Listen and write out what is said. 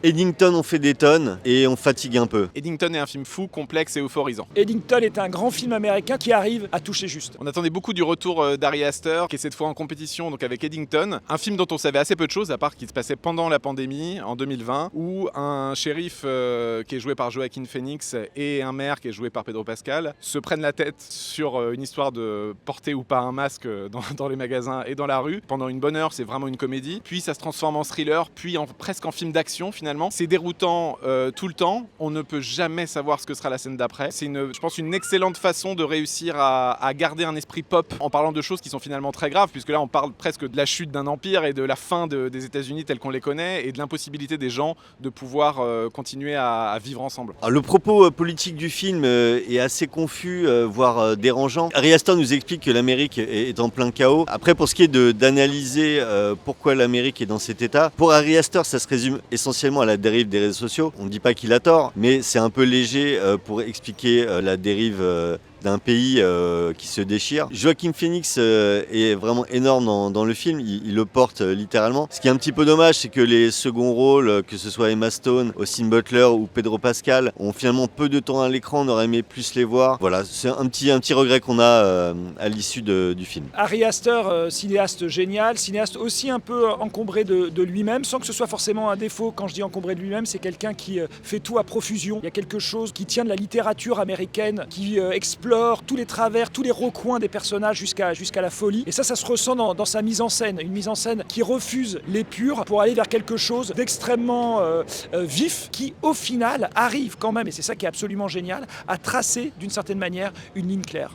Eddington, on fait des tonnes et on fatigue un peu. Eddington est un film fou, complexe et euphorisant. Eddington est un grand film américain qui arrive à toucher juste. On attendait beaucoup du retour d'Ari Aster, qui est cette fois en compétition donc avec Eddington. Un film dont on savait assez peu de choses, à part qu'il se passait pendant la pandémie, en 2020, où un shérif qui est joué par Joaquin Phoenix et un maire qui est joué par Pedro Pascal se prennent la tête sur une histoire de porter ou pas un masque dans les magasins et dans la rue. Pendant une bonne heure, c'est vraiment une comédie. Puis ça se transforme en thriller, puis presque en film d'action finalement. C'est déroutant tout le temps. On ne peut jamais savoir ce que sera la scène d'après. C'est je pense une excellente façon de réussir à garder un esprit pop en parlant de choses qui sont finalement très graves, puisque là on parle presque de la chute d'un empire et de la fin des États-Unis tels qu'on les connaît et de l'impossibilité des gens de pouvoir continuer à vivre ensemble. Alors, le propos politique du film est assez confus, voire dérangeant. Ari Aster nous explique que l'Amérique est en plein chaos. Après, pour ce qui est d'analyser pourquoi l'Amérique est dans cet état, pour Ari Aster, ça se résume essentiellement à la dérive des réseaux sociaux. On ne dit pas qu'il a tort, mais c'est un peu léger pour expliquer la dérive d'un pays qui se déchire. Joaquin Phoenix est vraiment énorme dans le film, il le porte littéralement. Ce qui est un petit peu dommage, c'est que les seconds rôles, que ce soit Emma Stone, Austin Butler ou Pedro Pascal, ont finalement peu de temps à l'écran, on aurait aimé plus les voir. Voilà, c'est un petit regret qu'on a à l'issue du film. Ari Aster, cinéaste génial, cinéaste aussi un peu encombré de lui-même, sans que ce soit forcément un défaut. Quand je dis encombré de lui-même, c'est quelqu'un qui fait tout à profusion. Il y a quelque chose qui tient de la littérature américaine, qui explore tous les travers, tous les recoins des personnages jusqu'à la folie. Et ça se ressent dans sa mise en scène. Une mise en scène qui refuse l'épure pour aller vers quelque chose d'extrêmement vif, qui au final arrive quand même, et c'est ça qui est absolument génial, à tracer d'une certaine manière une ligne claire.